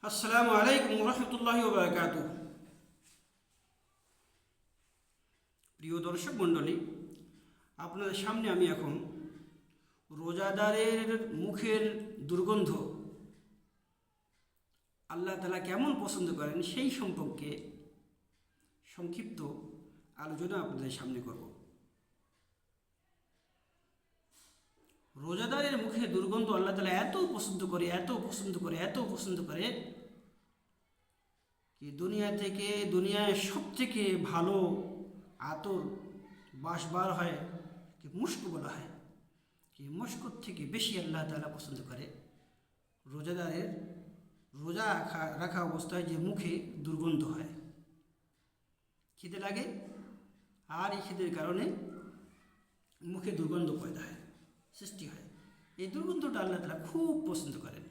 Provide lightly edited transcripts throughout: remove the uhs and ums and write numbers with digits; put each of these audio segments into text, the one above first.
আসসালামু আলাইকুম রহমতুল্লাহি ওয়া বারাকাতুহু। প্রিয় দর্শক মণ্ডলী, আপনাদের সামনে আমি এখন রোজাদারের মুখের দুর্গন্ধ আল্লাহ তাআলা কেমন পছন্দ করেন সেই সম্পর্কে সংক্ষিপ্ত আলোচনা আপনাদের সামনে করব। রোজাদারের মুখে দুর্গন্ধ আল্লাহ তাআলা এত পছন্দ করে কি দুনিয়ায় সব থেকে ভালো আতর বাসবার হয় কি মুস্ক বলা হয়, কি মুস্কর থেকে বেশি আল্লাহ তাআলা পছন্দ করে রোজাদারের রোজা রাখা অবস্থায় যে মুখে দুর্গন্ধ হয়, খিদে লাগে, আর এই খিদের কারণে মুখে দুর্গন্ধ পয়দা হয়, সৃষ্টি হয়। এই দুর্গন্ধটা আল্লাহ তাআলা খুব পছন্দ করেন।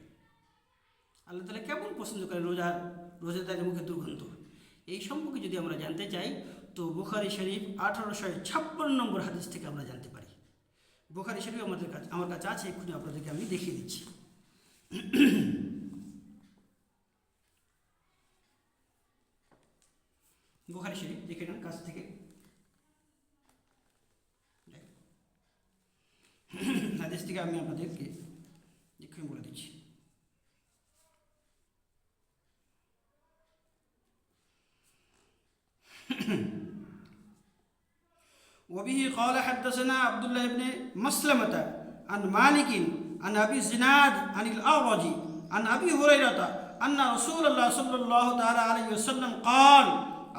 আল্লাহ তাআলা কেমন পছন্দ করেন রোজাদারের মুখে দুর্গন্ধ, এই সম্পর্কে যদি আমরা জানতে চাই তো বুখারী শরীফ 1856 নম্বর হাদিস থেকে আমরা জানতে পারি। বুখারী শরীফ আমার কাছে আছে, এক্ষুনি আপনাদেরকে আমি দেখিয়ে দিচ্ছি। বুখারী শরীফ দেখে নেন কাছ থেকে। হাদিস থেকে আমি আপনাদেরকে এক্ষুনি বলে দিচ্ছি। وبه قال حدثنا عبد الله بن مسلمة عن مالك عن أبي زناد عن الأعرج عن أبي هريرة أن رسول الله صلى الله تعالى عليه وسلم قال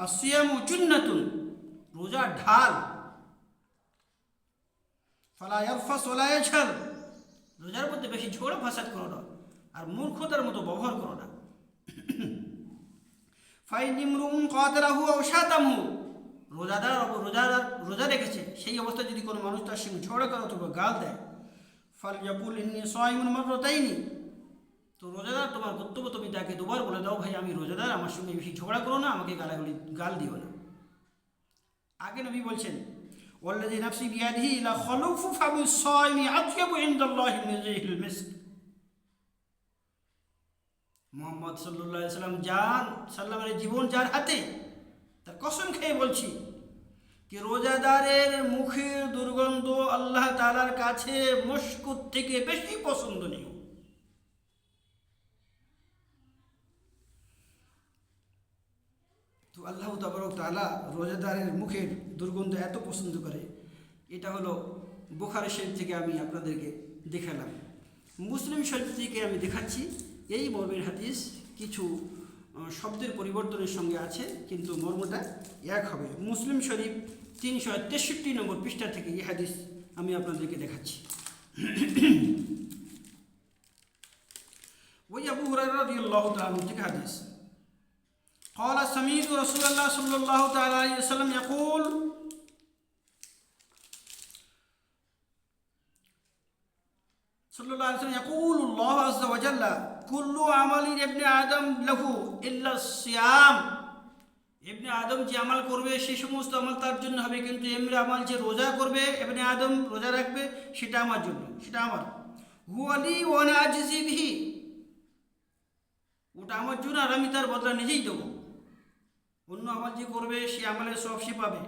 الصيام جنة روزا ঢাল فلا يرفث ولا يجهل রোজার মধ্যে বেশি ঝগড়া ফাসাদ করো না আর মূর্খতার মতো ব্যবহার করো না। ফাইন ইমরুন কাতারাহু আও শাতামহু রোজা রেখেছে, সেই অবস্থায় যদি কোনো মানুষ তার সঙ্গে ঝগড়া করে অথবা গাল দেয়, ফালইয়াকুল ইন্নী সাইমুন মাররাতাইনি, তো রোজাদার তোমার কর্তব্য তুমি তাকে দুবার বলে দাও, ভাই আমি রোজাদার, আমার সঙ্গে বেশি ঝগড়া করো না, আমাকে গাল দিও না। আগে নবী বলছেন ওয়াল্লাযী নাফসি বিয়াদিহি লা খালুফু ফামি সাইমি আতয়াবু ইনদাল্লাহি মিন রিহিল মিস্ক। মুহাম্মদ সাল্লাল্লাহু আলাইহি সাল্লামের জীবন যার হাতে, তার কসম খেয়ে বলছি কি রোজাদারের মুখের দুর্গন্ধ আল্লাহ তাআলার কাছে মুস্কুর থেকে বেশি পছন্দনীয়। তো আল্লাহ তাআলা রোজাদারের মুখের দুর্গন্ধ এত পছন্দ করে, এটা হলো বুখারী শরীফ থেকে আমি আপনাদেরকে দেখালাম। মুসলিম শরীফ থেকে আমি দেখাচ্ছি এই মর্মের হাদিস, কিছু শব্দের পরিবর্তনের সঙ্গে আছে কিন্তু মর্মটা এক হবে। মুসলিম শরীফ 363 নম্বর পৃষ্ঠা থেকে এই হাদিস আমি আপনাদেরকে দেখাচ্ছি। ওই আবু হুরায়রা রাদিয়াল্লাহু তাআলা আনহু থেকে হাদিস, قال سمعت رسول الله صلى الله تعالى عليه وسلم يقول يقول الله عز وجل كل عمل ابن آدم له إلا الصيام। ইবনে আদম যে আমাল করবে সেই সমস্ত আমল তার জন্য হবে, কিন্তু এমনি আমল যে রোজা করবে, ইবনে আদম রোজা রাখবে, সেটা আমার জন্য, সেটা আমার। হুয়া লি ওয়া আনা আজজি বিহি, ওটা আমার জন্য আর আমি তার বদলা নিজেই দেবো। অন্য আমল যে করবে সে আমলের সব সে পাবে,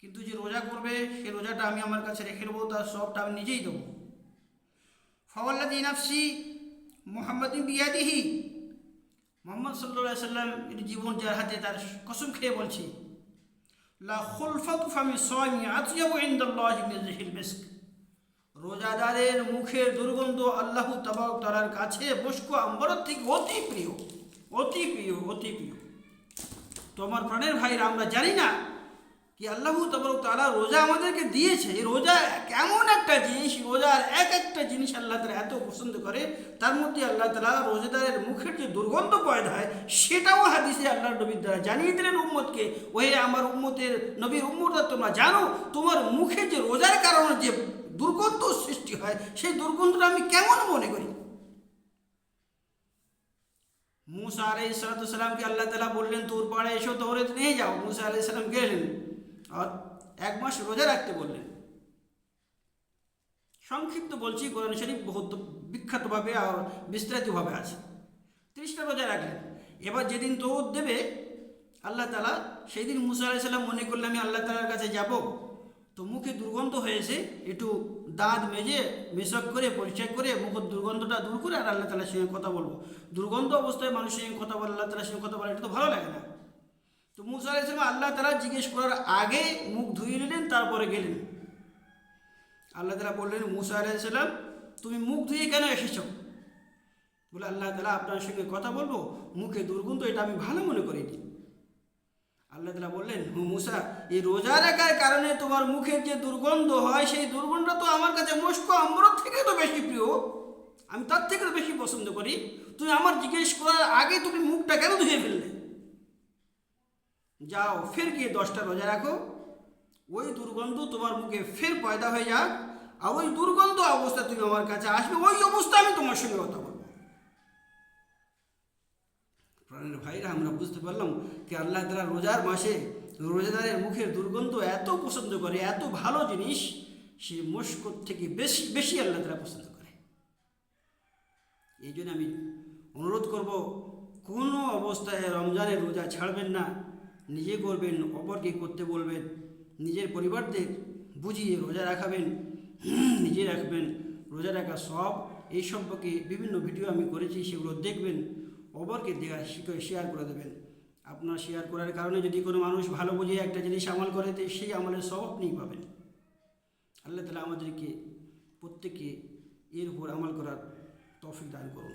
কিন্তু যে রোজা করবে সে রোজাটা আমি আমার কাছে রেখে দেবো, তার সবটা আমি নিজেই দেবো। ফাওয়াল্লাযী নাফসি মুহাম্মাদিন বিয়াদিহি, মুহাম্মদ সাল্লাল্লাহু আলাইহি সাল্লাম এর জীবন যার হাতে, তার কসম খেয়ে বলছি, লা খুলফাতু ফামি সাইমি আতয়াবু ইনদাল্লাহি মিন রিহিল মিস্ক, রোজাদারের মুখের দুর্গন্ধ আল্লাহ তাআলার কাছে মুস্ক আম্বরের থেকে অতি প্রিয়, অতি প্রিয়, অতি প্রিয়। তোমার প্রাণের ভাইরা, আমরা জানি না কি আল্লাহ তাআলা রোজা আমাদেরকে দিয়েছে, এই রোজা কেমন একটা জিনিস, রোজার এক একটা জিনিস আল্লাহ তাআলা এত পছন্দ করে, তার মধ্যে আল্লাহ তাআলা রোজাদারের মুখের যে দুর্গন্ধ পয়দা হয় সেটাও হাদিসে আল্লাহর নবীর দ্বারা জানিয়ে দিলেন উম্মতকে। ওহে আমার উম্মতের নবীর উম্মতরা, তোমরা জানো তোমার মুখে যে রোজার কারণে যে দুর্গন্ধ সৃষ্টি হয়, সেই দুর্গন্ধটা আমি কেমন মনে করি। মুসা আলাইহিস সালামকে আল্লাহ তাআলা বললেন তোর পাড়ে এসো, তোরে নিয়ে যাও। মুসা আলাইহিস সালাম গেলেন আর 1 মাস রোজা রাখতে বললেন। সংক্ষিপ্ত বলছি, কোরআন শরীফ বহুত বিখ্যাতভাবে আর বিস্তারিতভাবে আছে। 30টা রোজা রাখলেন। এবার যেদিন দৌড় দেবে আল্লাহ তালা, সেই দিন মুসা আলাইহিস সালাম মনে করলে আমি আল্লাহ তালার কাছে যাব, তো মুখে দুর্গন্ধ হয়েছে, একটু দাঁত মেজে মেশক করে পরিষ্কার করে মুখের দুর্গন্ধটা দূর করে আর আল্লাহ তালার সঙ্গে কথা বলবো। দুর্গন্ধ অবস্থায় মানুষের সঙ্গে কথা বলে, আল্লাহ তালার সঙ্গে কথা বলে, এটা তো ভালো লাগে না। তো মুসা আলাইহিস সালাম আল্লাহ তালা জিজ্ঞেস করার আগে মুখ ধুয়ে নিলেন, তারপরে গেলেন। আল্লাহ তালা বললেন, মুসা আলাইহিস সালাম তুমি মুখ ধুয়ে কেন এসেছো? বলে, আল্লাহ তালা আপনার সঙ্গে কথা বলবো, মুখে দুর্গন্ধ, এটা আমি ভালো মনে করিনি। আল্লাহ তালা বললেন, মুসা, এই রোজা রাখার কারণে তোমার মুখের যে দুর্গন্ধ হয়, সেই দুর্গন্ধ তো আমার কাছে মস্ক অমরত থেকে তো বেশি প্রিয়, আমি তার থেকে তো বেশি পছন্দ করি। তুমি আমার জিজ্ঞেস করার আগে তুমি মুখটা কেন ধুয়ে ফেললে? যাও ফের গিয়ে 10টা রোজা রাখো, ওই দুর্গন্ধ তোমার মুখে ফের পয়দা হয়ে যাক, আর ওই দুর্গন্ধ অবস্থা তুমি আমার কাছে আসবে, ওই অবস্থা আমি তোমার সঙ্গে কথা বলবো। প্রাণের ভাইরা, আমরা বুঝতে পারলাম কি আল্লাহ তাআলা রোজার মাসে রোজাদারের মুখের দুর্গন্ধ এত পছন্দ করে, এত ভালো জিনিস, সে মস্কর থেকে বেশি বেশি আল্লাহ তাআলা পছন্দ করে। এই জন্য আমি অনুরোধ করব, কোনো অবস্থায় রমজানের রোজা ছাড়বেন না, নিজে করবেন, অপরকে করতে বলবেন, নিজের পরিবারদের বুঝিয়ে রোজা রাখাবেন, নিজে রাখবেন। রোজা রাখা সব এই সম্পর্কে বিভিন্ন ভিডিও আমি করেছি, সেগুলো দেখবেন, অপরকে শেয়ার করে দেবেন। আপনার শেয়ার করার কারণে যদি কোনো মানুষ ভালো বুঝে একটা জিনিস আমল করে, তো সেই আমলের সব আপনিই পাবেন। আল্লাহ তাআলা আমাদেরকে প্রত্যেককে এর উপর আমল করার তৌফিক দান করুন।